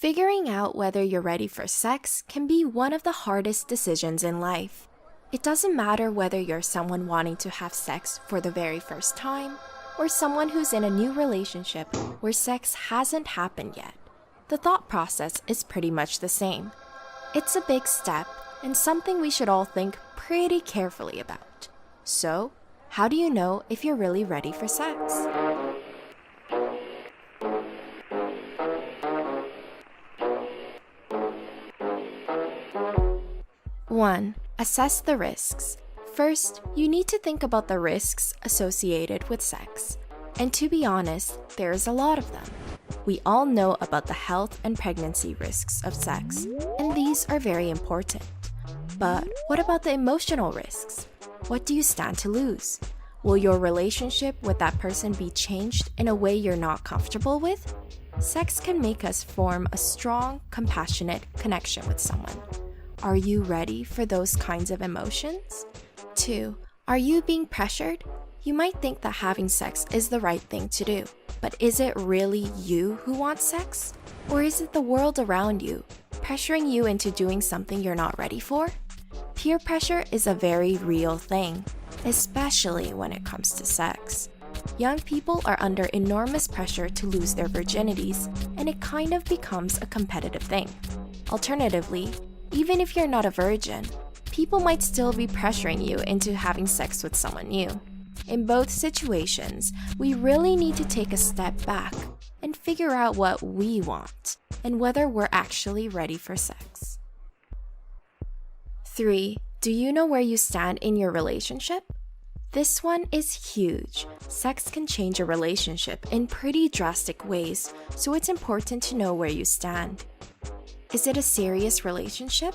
Figuring out whether you're ready for sex can be one of the hardest decisions in life. It doesn't matter whether you're someone wanting to have sex for the very first time or someone who's in a new relationship where sex hasn't happened yet. The thought process is pretty much the same. It's a big step and something we should all think pretty carefully about. So, how do you know if you're really ready for sex? One, assess the risks. First, you need to think about the risks associated with sex. And to be honest, there's a lot of them. We all know about the health and pregnancy risks of sex, and these are very important. But what about the emotional risks? What do you stand to lose? Will your relationship with that person be changed in a way you're not comfortable with? Sex can make us form a strong, compassionate connection with someone. Are you ready for those kinds of emotions? 2. Are you being pressured? You might think that having sex is the right thing to do, but is it really you who wants sex? Or is it the world around you, pressuring you into doing something you're not ready for? Peer pressure is a very real thing, especially when it comes to sex. Young people are under enormous pressure to lose their virginities, and it kind of becomes a competitive thing. Alternatively, even if you're not a virgin, people might still be pressuring you into having sex with someone new. In both situations, we really need to take a step back and figure out what we want and whether we're actually ready for sex. 3. Do you know where you stand in your relationship? This one is huge. Sex can change a relationship in pretty drastic ways, so it's important to know where you stand. Is it a serious relationship?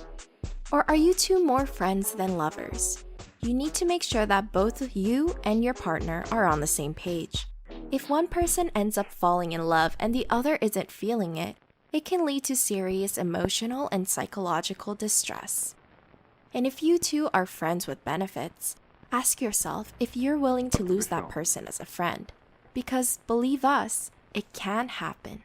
Or are you two more friends than lovers? You need to make sure that both you and your partner are on the same page. If one person ends up falling in love and the other isn't feeling it, it can lead to serious emotional and psychological distress. And if you two are friends with benefits, ask yourself if you're willing to lose that person as a friend. Because believe us, it can happen.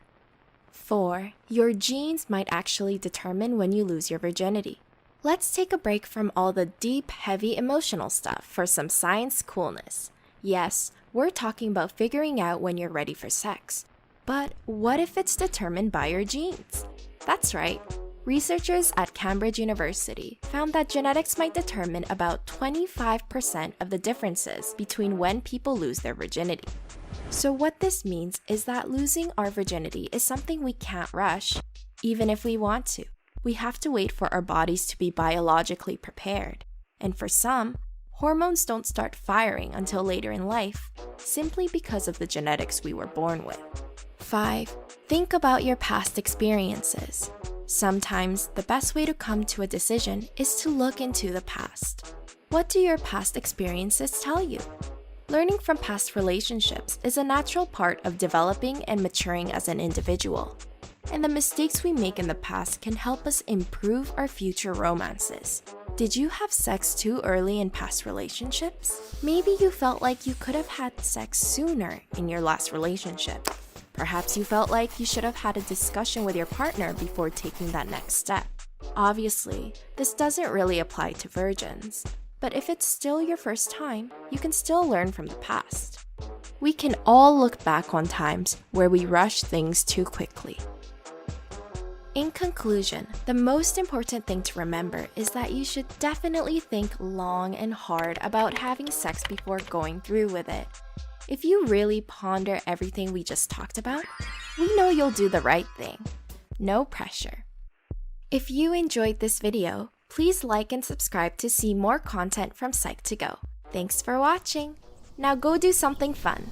4. Your genes might actually determine when you lose your virginity. Let's take a break from all the deep, heavy emotional stuff for some science coolness. Yes, we're talking about figuring out when you're ready for sex. But what if it's determined by your genes? That's right. Researchers at Cambridge University found that genetics might determine about 25% of the differences between when people lose their virginity. So what this means is that losing our virginity is something we can't rush, even if we want to. We have to wait for our bodies to be biologically prepared. And for some, hormones don't start firing until later in life, simply because of the genetics we were born with. 5. Think about your past experiences. Sometimes, the best way to come to a decision is to look into the past. What do your past experiences tell you? Learning from past relationships is a natural part of developing and maturing as an individual. And the mistakes we make in the past can help us improve our future romances. Did you have sex too early in past relationships? Maybe you felt like you could have had sex sooner in your last relationship. Perhaps you felt like you should have had a discussion with your partner before taking that next step. Obviously, this doesn't really apply to virgins. But if it's still your first time, you can still learn from the past. We can all look back on times where we rushed things too quickly. In conclusion, the most important thing to remember is that you should definitely think long and hard about having sex before going through with it. If you really ponder everything we just talked about, we know you'll do the right thing. No pressure. If you enjoyed this video, please like and subscribe to see more content from Psych2Go. Thanks for watching. Now go do something fun.